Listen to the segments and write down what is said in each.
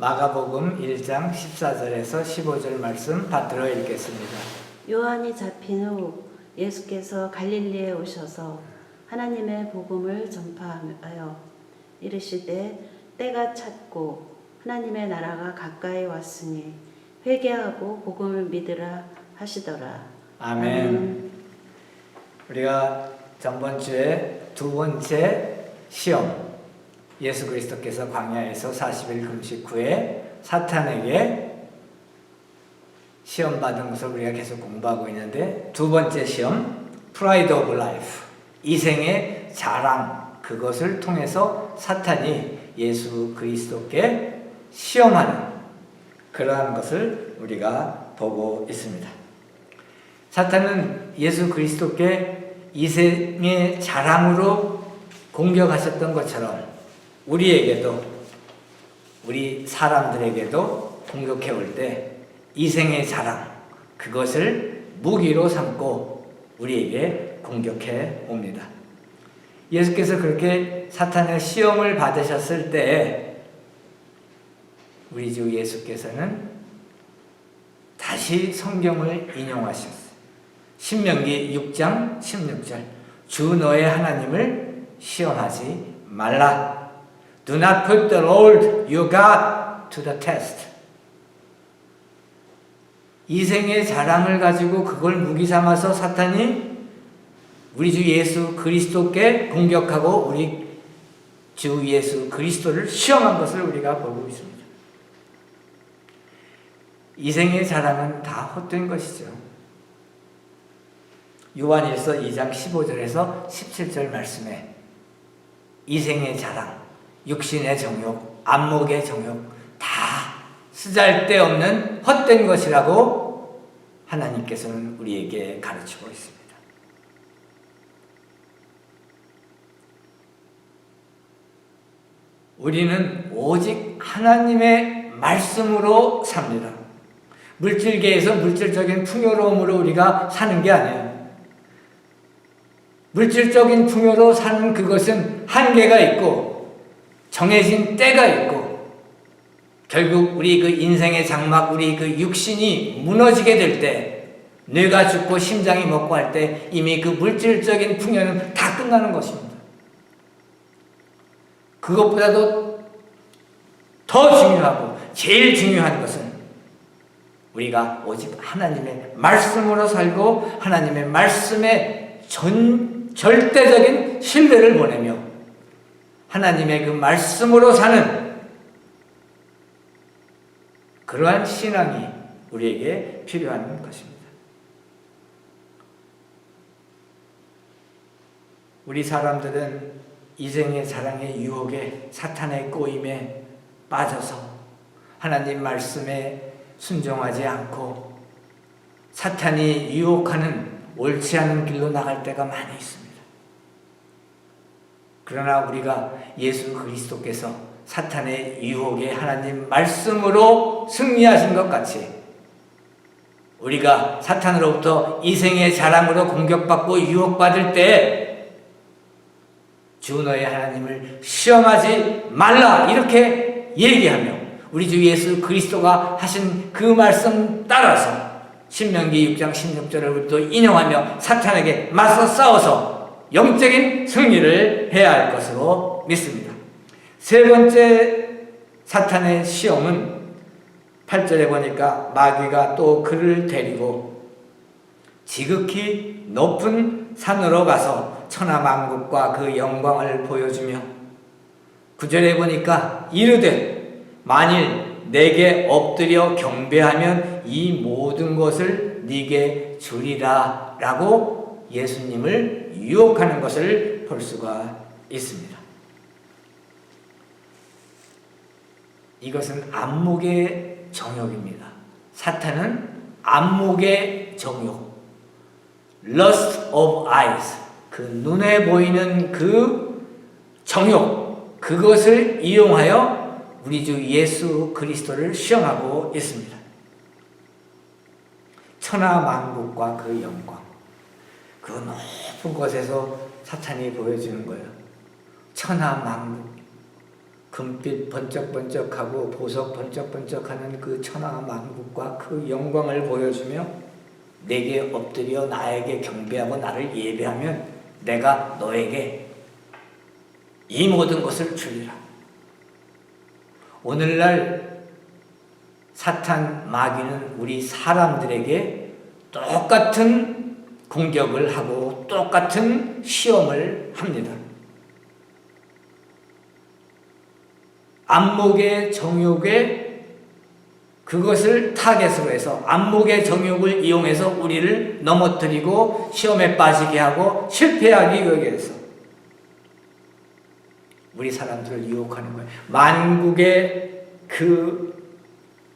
마가복음 1장 14절에서 15절 말씀 받들어 읽겠습니다. 요한이 잡힌 후 예수께서 갈릴리에 오셔서 하나님의 복음을 전파하여 이르시되 때가 찼고 하나님의 나라가 가까이 왔으니 회개하고 복음을 믿으라 하시더라. 아멘. 우리가 전번 주에 두 번째 시험, 예수 그리스도께서 광야에서 40일 금식 후에 사탄에게 시험 받은 것을 우리가 계속 공부하고 있는데, 두 번째 시험, 프라이드 오브 라이프, 이생의 자랑, 그것을 통해서 사탄이 예수 그리스도께 시험하는 그러한 것을 우리가 보고 있습니다. 사탄은 예수 그리스도께 이생의 자랑으로 공격하셨던 것처럼 우리에게도, 우리 사람들에게도 공격해 올 때 이생의 자랑, 그것을 무기로 삼고 우리에게 공격해 옵니다. 예수께서 그렇게 사탄의 시험을 받으셨을 때 우리 주 예수께서는 다시 성경을 인용하셨어요. 신명기 6장 16절, 주 너의 하나님을 시험하지 말라. Do not put the Lord your God to the test. 이생의 자랑을 가지고 그걸 무기 삼아서 사탄이 우리 주 예수 그리스도께 공격하고 우리 주 예수 그리스도를 시험한 것을 우리가 보고 있습니다. 이생의 자랑은 다 헛된 것이죠. 요한일서 2장 15절에서 17절 말씀에 이생의 자랑, 육신의 정욕, 안목의 정욕 다 쓰잘데없는 헛된 것이라고 하나님께서는 우리에게 가르치고 있습니다. 우리는 오직 하나님의 말씀으로 삽니다. 물질계에서 물질적인 풍요로움으로 우리가 사는 게 아니에요. 물질적인 풍요로 사는 그것은 한계가 있고 정해진 때가 있고, 결국 우리 그 인생의 장막, 우리 그 육신이 무너지게 될 때, 뇌가 죽고 심장이 먹고 할 때 이미 그 물질적인 풍요는 다 끝나는 것입니다. 그것보다도 더 중요하고 제일 중요한 것은 우리가 오직 하나님의 말씀으로 살고 하나님의 말씀에 절대적인 신뢰를 보내며 하나님의 그 말씀으로 사는 그러한 신앙이 우리에게 필요한 것입니다. 우리 사람들은 이생의 자랑의 유혹에, 사탄의 꼬임에 빠져서 하나님 말씀에 순종하지 않고 사탄이 유혹하는 옳지 않은 길로 나갈 때가 많이 있습니다. 그러나 우리가 예수 그리스도께서 사탄의 유혹에 하나님 말씀으로 승리하신 것 같이 우리가 사탄으로부터 이생의 자랑으로 공격받고 유혹받을 때 주 너의 하나님을 시험하지 말라, 이렇게 얘기하며 우리 주 예수 그리스도가 하신 그 말씀 따라서 신명기 6장 16절을 또 인용하며 사탄에게 맞서 싸워서 영적인 승리를 해야 할 것으로 믿습니다. 세 번째 사탄의 시험은 8절에 보니까 마귀가 또 그를 데리고 지극히 높은 산으로 가서 천하만국과 그 영광을 보여주며, 9절에 보니까 이르되 만일 내게 엎드려 경배하면 이 모든 것을 네게 주리라 라고 예수님을 유혹하는 것을 볼 수가 있습니다. 이것은 안목의 정욕입니다. 사탄은 안목의 정욕, lust of eyes, 그 눈에 보이는 그 정욕, 그것을 이용하여 우리 주 예수 그리스도를 시험하고 있습니다. 천하만국과 그 영광, 그 높은 곳에서 사탄이 보여주는 거예요. 천하만국, 금빛 번쩍번쩍하고 보석 번쩍번쩍하는 그 천하만국과 그 영광을 보여주며 내게 엎드려 나에게 경배하고 나를 예배하면 내가 너에게 이 모든 것을 주리라. 오늘날 사탄 마귀는 우리 사람들에게 똑같은 공격을 하고 똑같은 시험을 합니다. 안목의 정욕에 그것을 타겟으로 해서 안목의 정욕을 이용해서 우리를 넘어뜨리고 시험에 빠지게 하고 실패하기 위해서 우리 사람들을 유혹하는 거예요. 만국의 그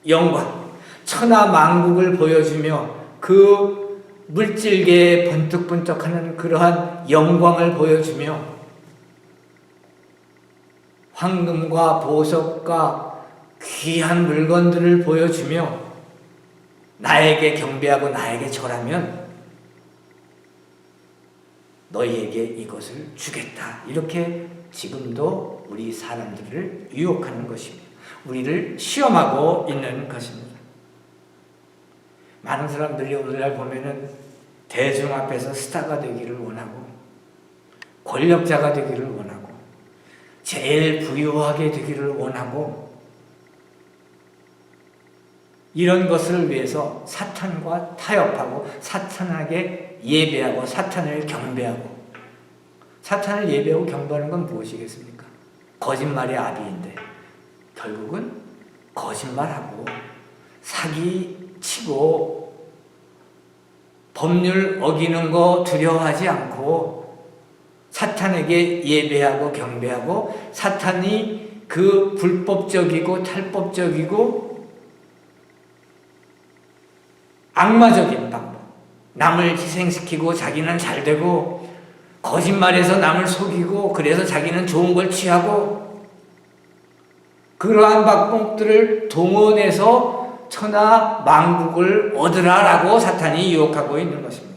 영광, 천하만국을 보여주며 그 물질계에 번뜩번뜩하는 그러한 영광을 보여주며 황금과 보석과 귀한 물건들을 보여주며 나에게 경배하고 나에게 절하면 너희에게 이것을 주겠다. 이렇게 지금도 우리 사람들을 유혹하는 것입니다. 우리를 시험하고 있는 것입니다. 많은 사람들이 오늘날 보면은 대중 앞에서 스타가 되기를 원하고 권력자가 되기를 원하고 제일 부유하게 되기를 원하고 이런 것을 위해서 사탄과 타협하고 사탄에게 예배하고 사탄을 경배하고 사탄을 예배하고 경배하는 건 무엇이겠습니까? 거짓말의 아비인데 결국은 거짓말하고 사기치고 법률 어기는 거 두려워하지 않고 사탄에게 예배하고 경배하고 사탄이 그 불법적이고 탈법적이고 악마적인 방법, 남을 희생시키고 자기는 잘되고 거짓말해서 남을 속이고 그래서 자기는 좋은 걸 취하고 그러한 방법들을 동원해서 천하 만국을 얻으라라고 사탄이 유혹하고 있는 것입니다.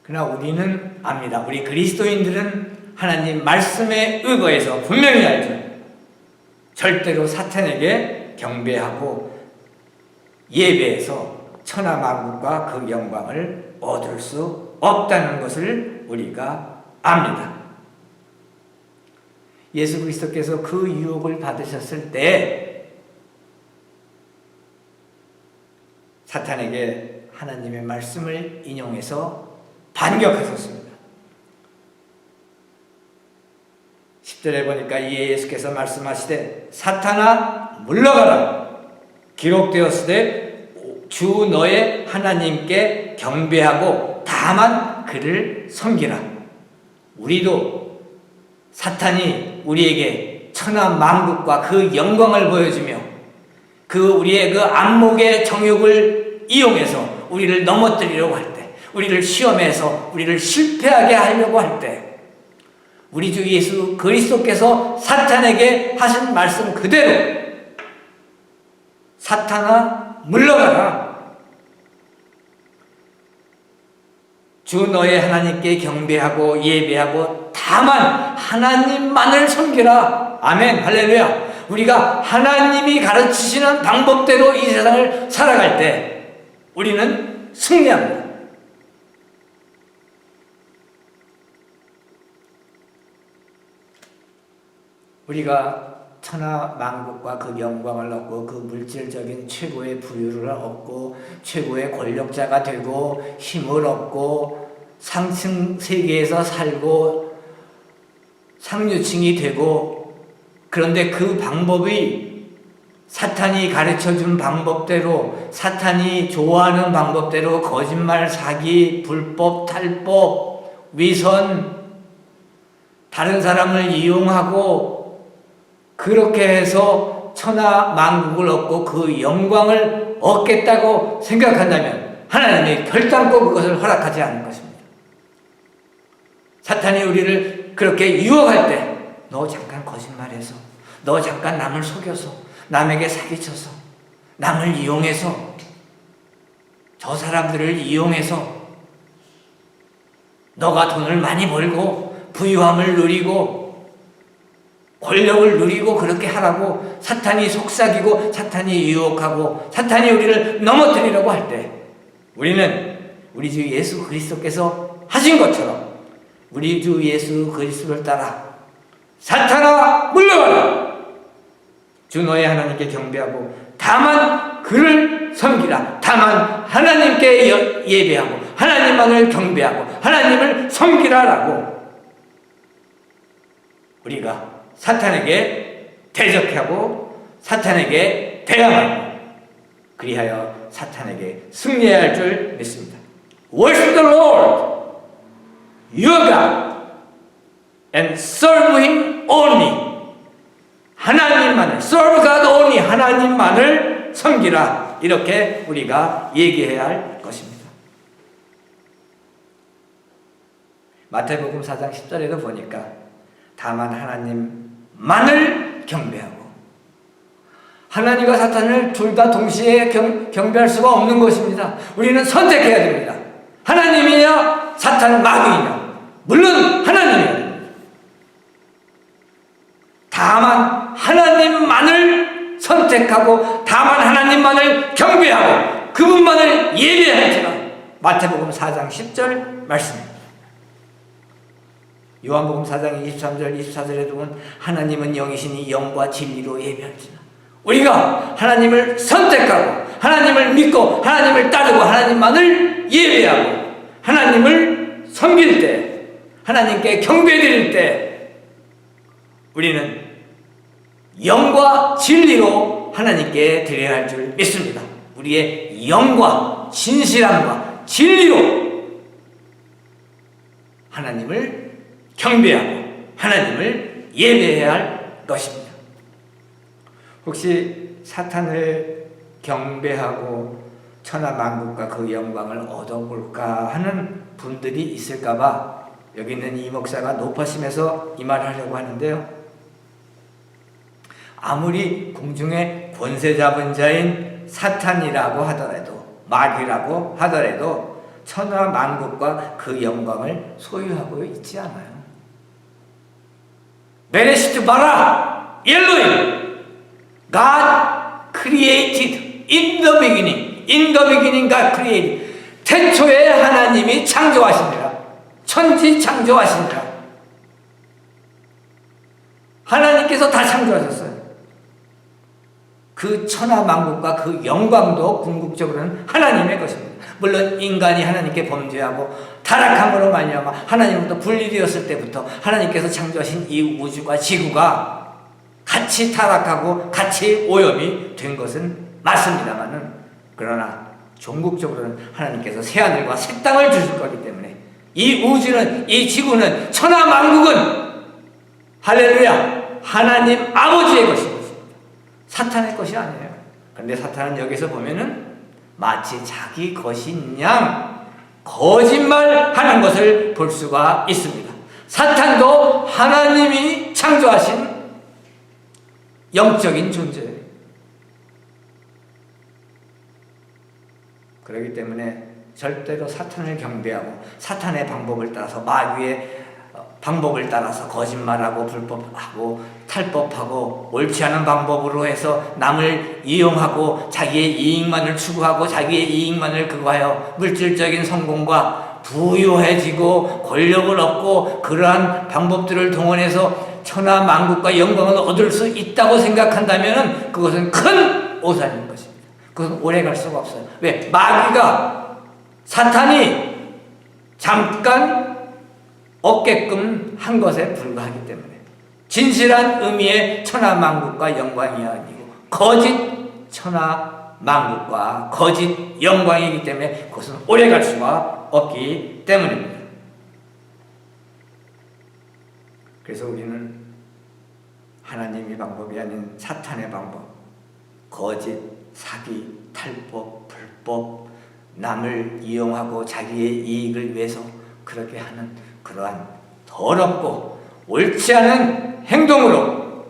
그러나 우리는 압니다. 우리 그리스도인들은 하나님 말씀에 의거해서 분명히 알죠. 절대로 사탄에게 경배하고 예배해서 천하만국과 그 영광을 얻을 수 없다는 것을 우리가 압니다. 예수 그리스도께서 그 유혹을 받으셨을 때 사탄에게 하나님의 말씀을 인용해서 반격하셨습니다. 10절에 보니까 이에 예수께서 말씀하시되 사탄아 물러가라 기록되었으되 주 너의 하나님께 경배하고 다만 그를 섬기라. 우리도 사탄이 우리에게 천하만국과 그 영광을 보여주며 그 우리의 그 안목의 정욕을 이용해서 우리를 넘어뜨리려고 할 때, 우리를 시험해서 우리를 실패하게 하려고 할 때, 우리 주 예수 그리스도께서 사탄에게 하신 말씀 그대로 사탄아 물러가라. 주 너의 하나님께 경배하고 예배하고 다만 하나님만을 섬기라. 아멘 할렐루야. 우리가 하나님이 가르치시는 방법대로 이 세상을 살아갈 때 우리는 승리합니다. 우리가 천하만국과 그 영광을 얻고 그 물질적인 최고의 부유를 얻고 최고의 권력자가 되고 힘을 얻고 상층 세계에서 살고 상류층이 되고, 그런데 그 방법이 사탄이 가르쳐준 방법대로, 사탄이 좋아하는 방법대로 거짓말, 사기, 불법, 탈법, 위선, 다른 사람을 이용하고 그렇게 해서 천하만국을 얻고 그 영광을 얻겠다고 생각한다면 하나님이 결단코 그것을 허락하지 않는 것입니다. 사탄이 우리를 그렇게 유혹할 때 너 잠깐 거짓말해서, 너 잠깐 남을 속여서, 남에게 사기쳐서, 남을 이용해서, 저 사람들을 이용해서 너가 돈을 많이 벌고 부유함을 누리고 권력을 누리고 그렇게 하라고 사탄이 속삭이고 사탄이 유혹하고 사탄이 우리를 넘어뜨리려고 할 때 우리는 우리 주 예수 그리스도께서 하신 것처럼 우리 주 예수 그리스도를 따라 사탄아 물러가라! 주 너의 하나님께 경배하고 다만 그를 섬기라. 다만 하나님께 예배하고 하나님만을 경배하고 하나님을 섬기라라고 우리가 사탄에게 대적하고 사탄에게 대항하고 그리하여 사탄에게 승리해야 할 줄 믿습니다. Worship the Lord, your God, and serve Him only. 하나님만을, serve God only, 하나님만을 섬기라. 이렇게 우리가 얘기해야 할 것입니다. 마태복음 4장 10절에도 보니까 다만 하나님만을 경배하고 하나님과 사탄을 둘 다 동시에 경배할 수가 없는 것입니다. 우리는 선택해야 됩니다. 하나님이냐 사탄 마귀이냐. 물론 하나님이야 됩니다. 다만 하나님만을 선택하고 다만 하나님만을 경배하고 그분만을 예배할지라. 마태복음 4장 10절 말씀입니다. 요한복음 4장 23절 24절에도 보면 하나님은 영이시니 영과 진리로 예배할지라. 우리가 하나님을 선택하고 하나님을 믿고 하나님을 따르고 하나님만을 예배하고 하나님을 섬길 때 하나님께 경배드릴 때 우리는 영과 진리로 하나님께 드려야 할 줄 믿습니다. 우리의 영과 진실함과 진리로 하나님을 경배하고 하나님을 예배해야 할 것입니다. 혹시 사탄을 경배하고 천하만국과 그 영광을 얻어볼까 하는 분들이 있을까봐 여기 있는 이 목사가 높아심에서 이 말을 하려고 하는데요. 아무리 공중의 권세 잡은 자인 사탄이라고 하더라도 마귀라고 하더라도 천하만국과 그 영광을 소유하고 있지 않아요. 베레시트 바라 엘로힘 God created in the beginning. In the beginning God created. 태초에 하나님이 창조하시니라. 천지 창조하시니라. 하나님께서 다 창조하셨어요. 그 천하만국과 그 영광도 궁극적으로는 하나님의 것입니다. 물론 인간이 하나님께 범죄하고 타락함으로 말미암아 하나님으로부터 분리되었을 때부터 하나님께서 창조하신 이 우주가 지구가 같이 타락하고 같이 오염이 된 것은 맞습니다만은 그러나 종국적으로는 하나님께서 새하늘과 새 땅을 주실 거기 때문에 이 우주는 이 지구는 천하만국은 할렐루야 하나님 아버지의 것입니다. 사탄의 것이 아니에요. 그런데 사탄은 여기서 보면은 마치 자기 것인 양 거짓말하는 것을 볼 수가 있습니다. 사탄도 하나님이 창조하신 영적인 존재예요. 그렇기 때문에 절대로 사탄을 경배하고 사탄의 방법을 따라서 마귀의 방법을 따라서 거짓말하고 불법하고 탈법하고 옳지 않은 방법으로 해서 남을 이용하고 자기의 이익만을 추구하고 자기의 이익만을 그거하여 물질적인 성공과 부유해지고 권력을 얻고 그러한 방법들을 동원해서 천하만국과 영광을 얻을 수 있다고 생각한다면 그것은 큰 오산인 것입니다. 그것은 오래 갈 수가 없어요. 왜? 마귀가 사탄이 잠깐 얻게끔 한 것에 불과하기 때문에 진실한 의미의 천하만국과 영광이 아니고 거짓 천하만국과 거짓 영광이기 때문에 그것은 오래 갈 수가 없기 때문입니다. 그래서 우리는 하나님의 방법이 아닌 사탄의 방법, 거짓, 사기, 탈법, 불법, 남을 이용하고 자기의 이익을 위해서 그렇게 하는 그러한 더럽고 옳지 않은 행동으로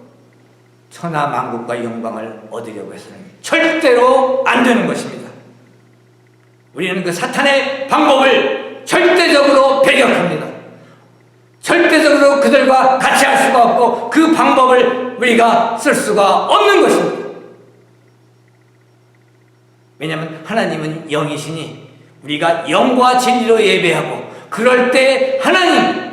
천하만국과 영광을 얻으려고 해서는 절대로 안 되는 것입니다. 우리는 그 사탄의 방법을 절대적으로 배격합니다. 절대적으로 그들과 같이 할 수가 없고 그 방법을 우리가 쓸 수가 없는 것입니다. 왜냐하면 하나님은 영이시니 우리가 영과 진리로 예배하고 그럴 때 하나님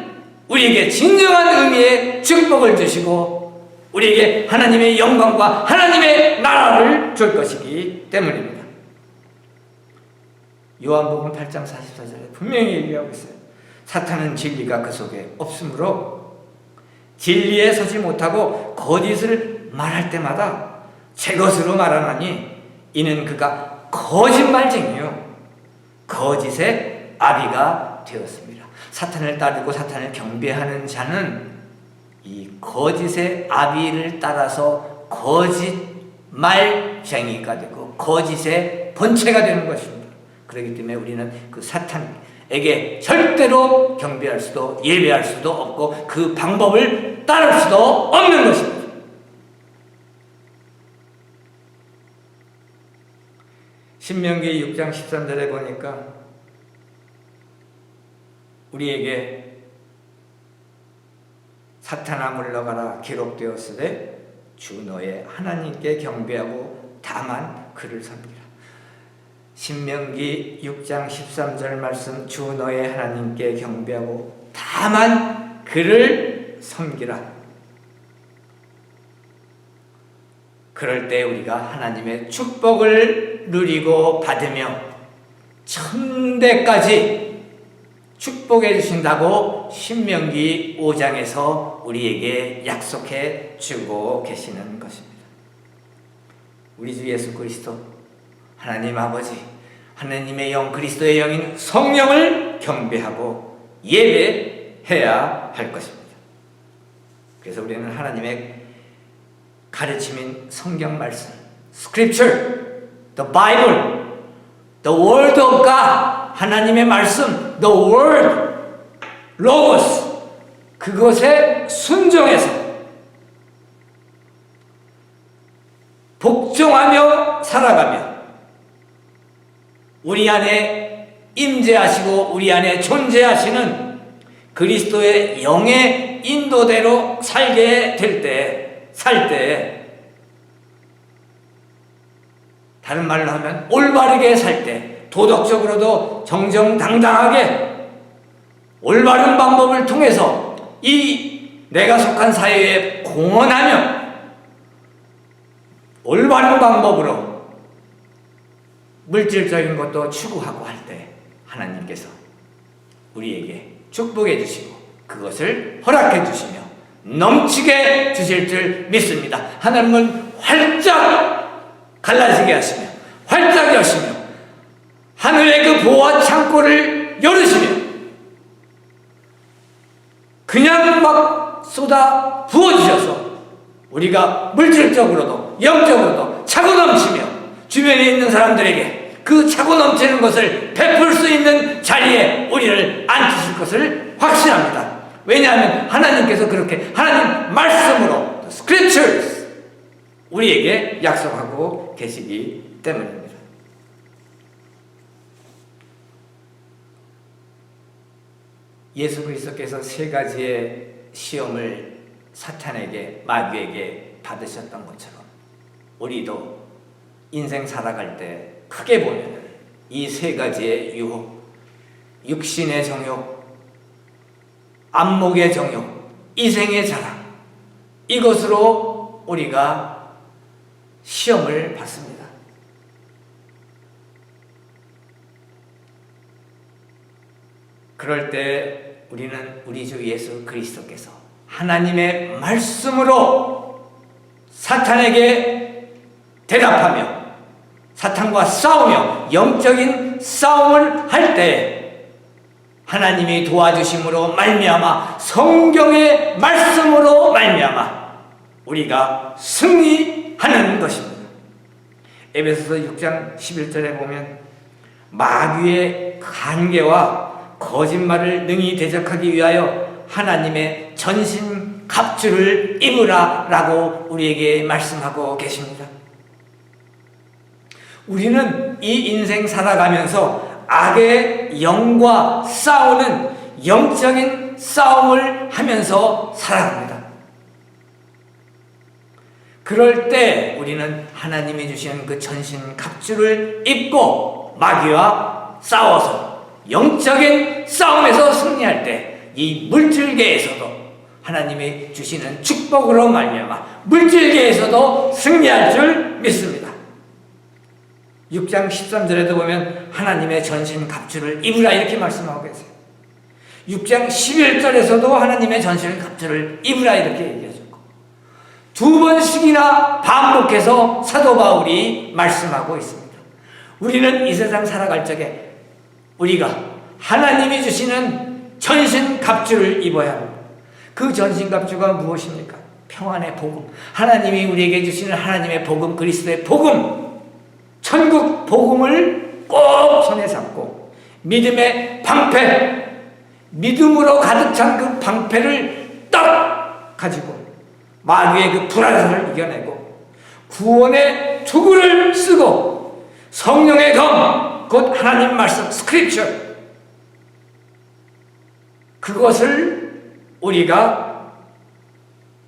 우리에게 진정한 의미의 축복을 주시고 우리에게 하나님의 영광과 하나님의 나라를 줄 것이기 때문입니다. 요한복음 8장 44절에 분명히 얘기하고 있어요. 사탄은 진리가 그 속에 없으므로 진리에 서지 못하고 거짓을 말할 때마다 제 것으로 말하나니 이는 그가 거짓말쟁이요 거짓의 아비가 되었습니다. 사탄을 따르고 사탄을 경배하는 자는 이 거짓의 아비를 따라서 거짓말쟁이가 되고 거짓의 본체가 되는 것입니다. 그렇기 때문에 우리는 그 사탄에게 절대로 경배할 수도 예배할 수도 없고 그 방법을 따를 수도 없는 것입니다. 신명기 6장 13절에 보니까 우리에게 사탄아 물러가라 기록되었으되 주 너의 하나님께 경배하고 다만 그를 섬기라. 신명기 6장 13절 말씀 주 너의 하나님께 경배하고 다만 그를 섬기라. 그럴 때 우리가 하나님의 축복을 누리고 받으며 천대까지 축복해 주신다고 신명기 5장에서 우리에게 약속해 주고 계시는 것입니다. 우리 주 예수 그리스도 하나님 아버지 하나님의 영 그리스도의 영인 성령을 경배하고 예배해야 할 것입니다. 그래서 우리는 하나님의 가르침인 성경 말씀 Scripture, the Bible, the Word of God 하나님의 말씀, the Word, Logos 그것에 순종해서 복종하며 살아가며 우리 안에 임재하시고 우리 안에 존재하시는 그리스도의 영의 인도대로 살게 될 때, 살 때, 다른 말로 하면 올바르게 살 때, 도덕적으로도 정정당당하게 올바른 방법을 통해서 이 내가 속한 사회에 공헌하며 올바른 방법으로 물질적인 것도 추구하고 할 때 하나님께서 우리에게 축복해 주시고 그것을 허락해 주시며 넘치게 주실 줄 믿습니다. 하나님은 활짝 갈라지게 하시며 활짝 여시며 하늘의 그 보화 창고를 열으시며 그냥 막 쏟아 부어주셔서 우리가 물질적으로도 영적으로도 차고 넘치며 주변에 있는 사람들에게 그 차고 넘치는 것을 베풀 수 있는 자리에 우리를 앉히실 것을 확신합니다. 왜냐하면 하나님께서 그렇게 하나님 말씀으로 Scriptures 우리에게 약속하고 계시기 때문입니다. 예수 그리스도께서 세 가지의 시험을 사탄에게 마귀에게 받으셨던 것처럼 우리도 인생 살아갈 때 크게 보면 이 세 가지의 유혹, 육신의 정욕, 안목의 정욕, 이생의 자랑 이것으로 우리가 시험을 받습니다. 그럴 때 우리는 우리 주 예수 그리스도께서 하나님의 말씀으로 사탄에게 대답하며 사탄과 싸우며 영적인 싸움을 할 때 하나님이 도와주심으로 말미암아 성경의 말씀으로 말미암아 우리가 승리하는 것입니다. 에베소서 6장 11절에 보면 마귀의 간계와 거짓말을 능히 대적하기 위하여 하나님의 전신 갑주를 입으라 라고 우리에게 말씀하고 계십니다. 우리는 이 인생 살아가면서 악의 영과 싸우는 영적인 싸움을 하면서 살아갑니다. 그럴 때 우리는 하나님이 주신 그 전신 갑주를 입고 마귀와 싸워서 영적인 싸움에서 승리할 때 이 물질계에서도 하나님이 주시는 축복으로 말미암아 물질계에서도 승리할 줄 믿습니다. 6장 13절에도 보면 하나님의 전신 갑주를 입으라 이렇게 말씀하고 계세요. 6장 11절에서도 하나님의 전신 갑주를 입으라 이렇게 얘기하셨고 두 번씩이나 반복해서 사도 바울이 말씀하고 있습니다. 우리는 이 세상 살아갈 적에 우리가 하나님이 주시는 전신 갑주를 입어야 합니다. 그 전신 갑주가 무엇입니까? 평안의 복음, 하나님이 우리에게 주시는 하나님의 복음, 그리스도의 복음, 천국 복음을 꼭 손에 잡고 믿음의 방패, 믿음으로 가득 찬 그 방패를 딱 가지고 마귀의 그 불안을 이겨내고 구원의 투구를 쓰고 성령의 검, 곧 하나님 말씀, 스크립처, 그것을 우리가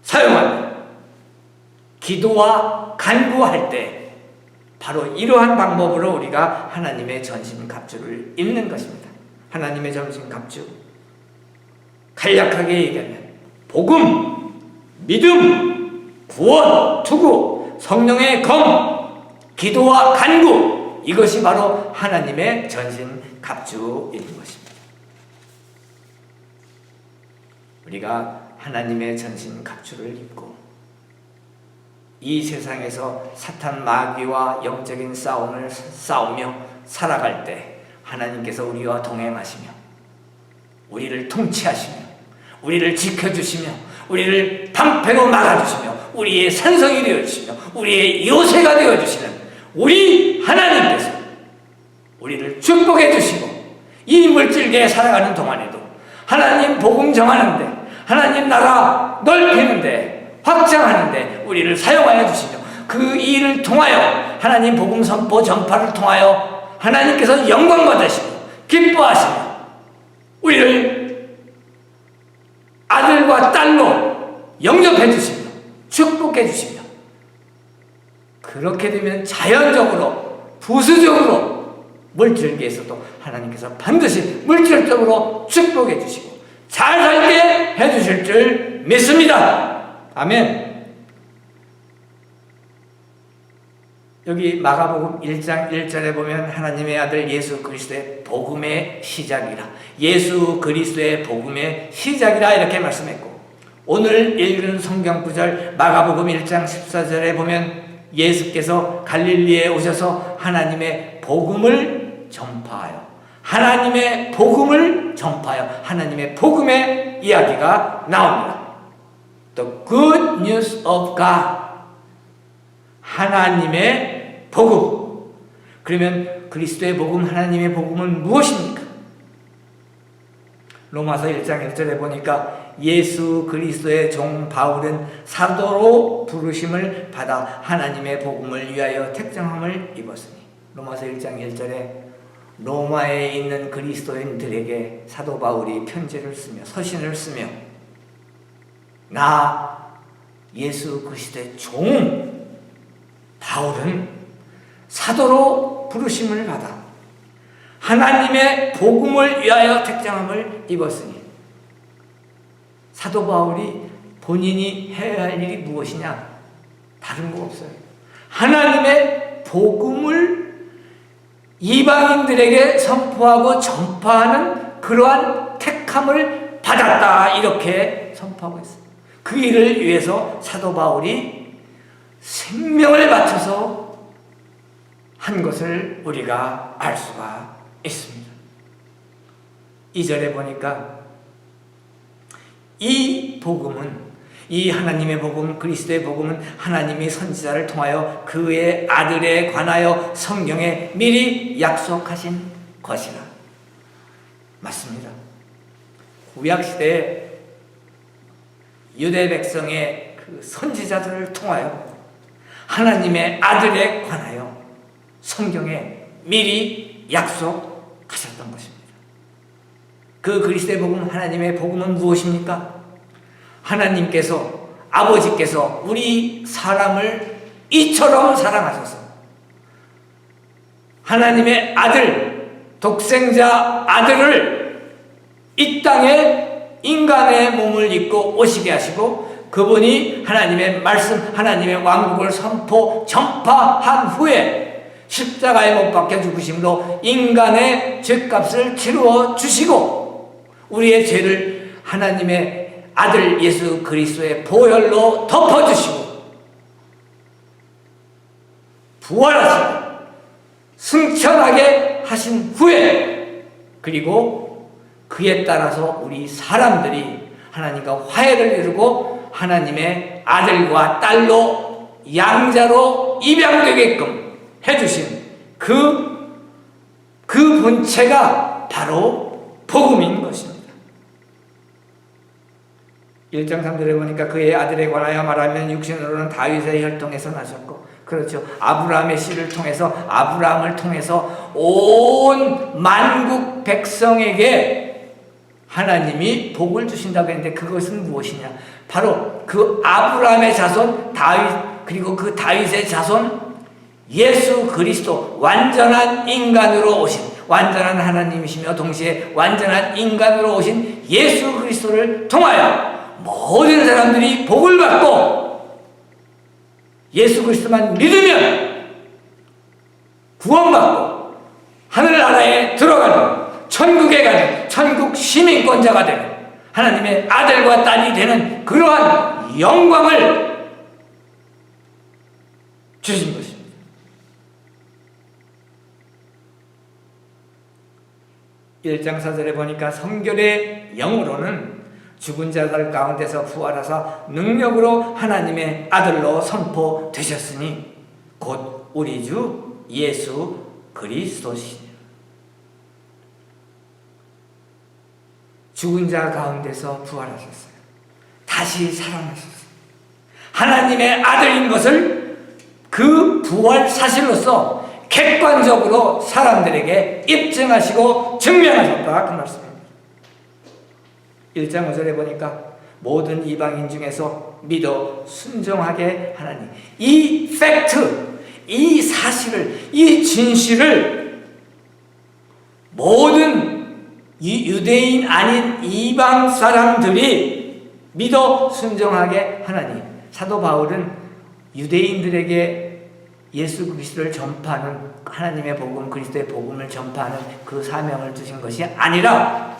사용하며 기도와 간구할 때 바로 이러한 방법으로 우리가 하나님의 전신 갑주를 입는 것입니다. 하나님의 전신 갑주, 간략하게 얘기하면 복음, 믿음, 구원, 투구, 성령의 검, 기도와 간구, 이것이 바로 하나님의 전신 갑주인 것입니다. 우리가 하나님의 전신 갑주를 입고 이 세상에서 사탄 마귀와 영적인 싸움을 싸우며 살아갈 때 하나님께서 우리와 동행하시며 우리를 통치하시며 우리를 지켜주시며 우리를 방패로 막아주시며 우리의 산성이 되어주시며 우리의 요새가 되어주시는 우리 하나님께서 우리를 축복해 주시고 이 물질계에 살아가는 동안에도 하나님 복음 정하는데 하나님 나라 넓히는데 확장하는데 우리를 사용하여 주시며 그 일을 통하여 하나님 복음 선포 전파를 통하여 하나님께서 영광 받으시고 기뻐하시며 우리를 아들과 딸로 영접해 주시며 축복해 주시며 그렇게 되면 자연적으로 부수적으로 물질계에서도 하나님께서 반드시 물질적으로 축복해 주시고 잘 살게 해주실 줄 믿습니다. 아멘. 여기 마가복음 1장 1절에 보면 하나님의 아들 예수 그리스도의 복음의 시작이라, 예수 그리스도의 복음의 시작이라 이렇게 말씀했고, 오늘 읽은 성경 구절 마가복음 1장 14절에 보면 예수께서 갈릴리에 오셔서 하나님의 복음을 전파하여 하나님의 복음을 전파하여 하나님의 복음의 이야기가 나옵니다. The good news of God, 하나님의 복음. 그러면 그리스도의 복음, 하나님의 복음은 무엇입니까? 로마서 1장 1절에 보니까 예수 그리스도의 종 바울은 사도로 부르심을 받아 하나님의 복음을 위하여 택정함을 입었으니, 로마서 1장 1절에 로마에 있는 그리스도인들에게 사도 바울이 편지를 쓰며 서신을 쓰며 나 예수 그리스도의 종 바울은 사도로 부르심을 받아 하나님의 복음을 위하여 택정함을 입었으니, 사도 바울이 본인이 해야 할 일이 무엇이냐? 다른 거 없어요. 하나님의 복음을 이방인들에게 선포하고 전파하는 그러한 택함을 받았다, 이렇게 선포하고 있어요. 그 일을 위해서 사도 바울이 생명을 바쳐서 한 것을 우리가 알 수가 있습니다. 2절에 보니까 이 복음은, 이 하나님의 복음, 그리스도의 복음은 하나님이 선지자를 통하여 그의 아들에 관하여 성경에 미리 약속하신 것이라. 맞습니다. 구약시대에 유대 백성의 그 선지자들을 통하여 하나님의 아들에 관하여 성경에 미리 약속하셨던 것입니다. 그 그리스도의 복음, 하나님의 복음은 무엇입니까? 하나님께서, 아버지께서 우리 사람을 이처럼 사랑하셔서 하나님의 아들, 독생자 아들을 이 땅에 인간의 몸을 입고 오시게 하시고, 그분이 하나님의 말씀, 하나님의 왕국을 전파한 후에 십자가에 못 박혀 죽으심으로 인간의 죄값을 치루어 주시고, 우리의 죄를 하나님의 아들 예수 그리스도의 보혈로 덮어주시고, 부활하시고 승천하게 하신 후에, 그리고 그에 따라서 우리 사람들이 하나님과 화해를 이루고 하나님의 아들과 딸로 양자로 입양되게끔 해주신 그 본체가 바로 복음인 것입니다. 1장 3절에 보니까 그의 아들에 관하여 말하면 육신으로는 다윗의 혈통에서 나셨고, 그렇죠. 아브라함의 씨를 통해서, 아브라함을 통해서 온 만국 백성에게 하나님이 복을 주신다고 했는데, 그것은 무엇이냐? 바로 그 아브라함의 자손 다윗, 그리고 그 다윗의 자손 예수 그리스도, 완전한 인간으로 오신, 완전한 하나님이시며 동시에 완전한 인간으로 오신 예수 그리스도를 통하여 모든 사람들이 복을 받고 예수 그리스도만 믿으면 구원받고 하늘나라에 들어가는, 천국에 가는, 천국 시민권자가 되는, 하나님의 아들과 딸이 되는 그러한 영광을 주신 것입니다. 1장 4절에 보니까 성결의 영으로는 죽은 자들 가운데서 부활하사 능력으로 하나님의 아들로 선포되셨으니 곧 우리 주 예수 그리스도시니라. 죽은 자 가운데서 부활하셨어요. 다시 살아나셨어요. 하나님의 아들인 것을 그 부활 사실로서 객관적으로 사람들에게 입증하시고 증명하셨다, 그 말씀입니다. 1장 5절에 보니까 모든 이방인 중에서 믿어 순종하게 하나니, 이 팩트, 이 사실을, 이 진실을 모든 이 유대인 아닌 이방 사람들이 믿어 순종하게 하나니, 사도 바울은 유대인들에게 예수 그리스도를 전파하는, 하나님의 복음, 그리스도의 복음을 전파하는 그 사명을 주신 것이 아니라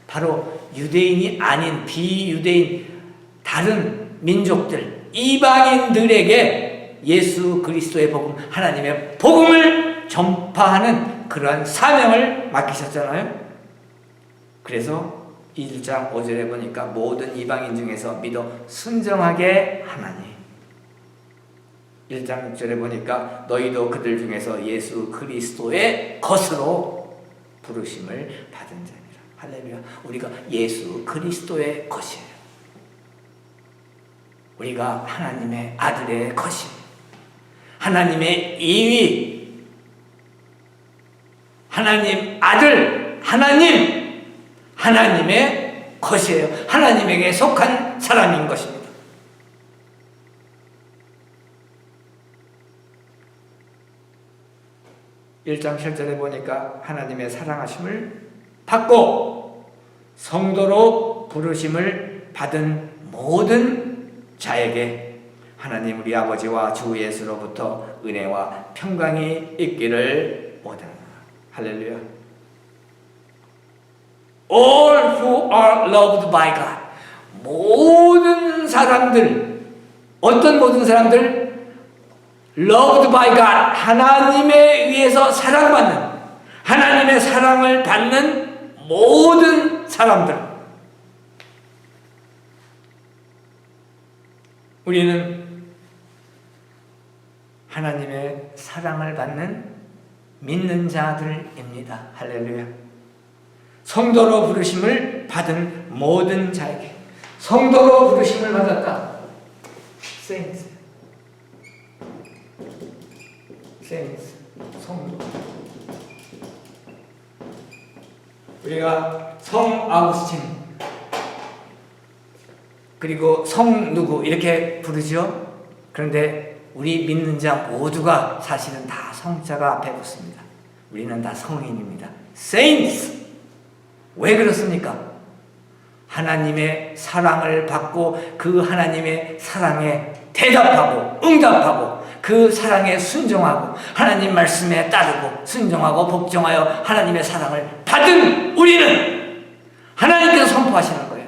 바로 유대인이 아닌 비유대인 다른 민족들, 이방인들에게 예수 그리스도의 복음, 하나님의 복음을 전파하는 그러한 사명을 맡기셨잖아요. 그래서 1장 5절에 보니까 모든 이방인 중에서 믿어 순종하게 하나니, 1장 6절에 보니까 너희도 그들 중에서 예수 그리스도의 것으로 부르심을 받은 자니라. 할렐루야. 우리가 예수 그리스도의 것이에요. 우리가 하나님의 아들의 것입니다. 하나님의 이위, 하나님 아들, 하나님의 것이에요. 하나님에게 속한 사람인 것입니다. (1장 7절에) 보니까 하나님의 사랑하심을 받고 성도로 부르심을 받은 모든 자에게 하나님 우리 아버지와 주 예수로부터 은혜와 평강이 있기를 원하노라. 할렐루야. All who are loved by God, 모든 사람들, 어떤 모든 사람들? loved by God, 하나님에 의해서 사랑받는, 하나님의 사랑을 받는 모든 사람들. 우리는 하나님의 사랑을 받는 믿는 자들입니다. 할렐루야. 성도로 부르심을 받은 모든 자에게, 성도로 부르심을 받았다. Saints, 성도. 우리가 성 아구스틴, 그리고 성 누구 이렇게 부르죠. 그런데 우리 믿는 자 모두가 사실은 다 성자가 앞에 붙습니다. 우리는 다 성인입니다. Saints. 왜 그렇습니까? 하나님의 사랑을 받고 그 하나님의 사랑에 대답하고 응답하고 그 사랑에 순종하고 하나님 말씀에 따르고 순종하고 복종하여 하나님의 사랑을 받은 우리는 하나님께서 선포하시는 거예요.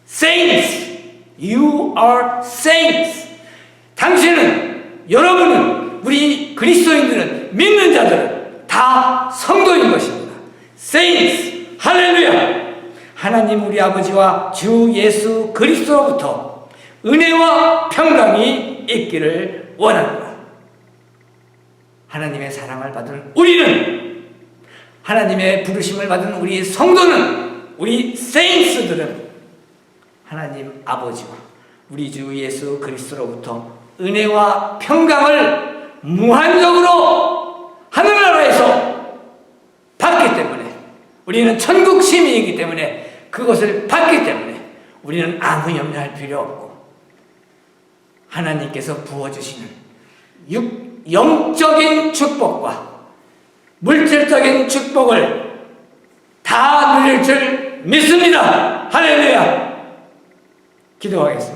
Saints, you are saints. 당신은, 여러분은, 우리 그리스도인들은, 믿는 자들은 다 성도인 것입니다. Saints, 할렐루야. 하나님 우리 아버지와 주 예수 그리스도로부터 은혜와 평강이 있기를 원합니다. 하나님의 사랑을 받은 우리는, 하나님의 부르심을 받은 우리 성도는, 우리 세인스들은 하나님 아버지와 우리 주 예수 그리스도로부터 은혜와 평강을 무한적으로 하늘나라에서 받기 때문에, 우리는 천국 시민이기 때문에, 그것을 받기 때문에 우리는 아무 염려할 필요 없고 하나님께서 부어주시는 영적인 축복과 물질적인 축복을 다 누릴 줄 믿습니다. 할렐루야. 기도하겠습니다.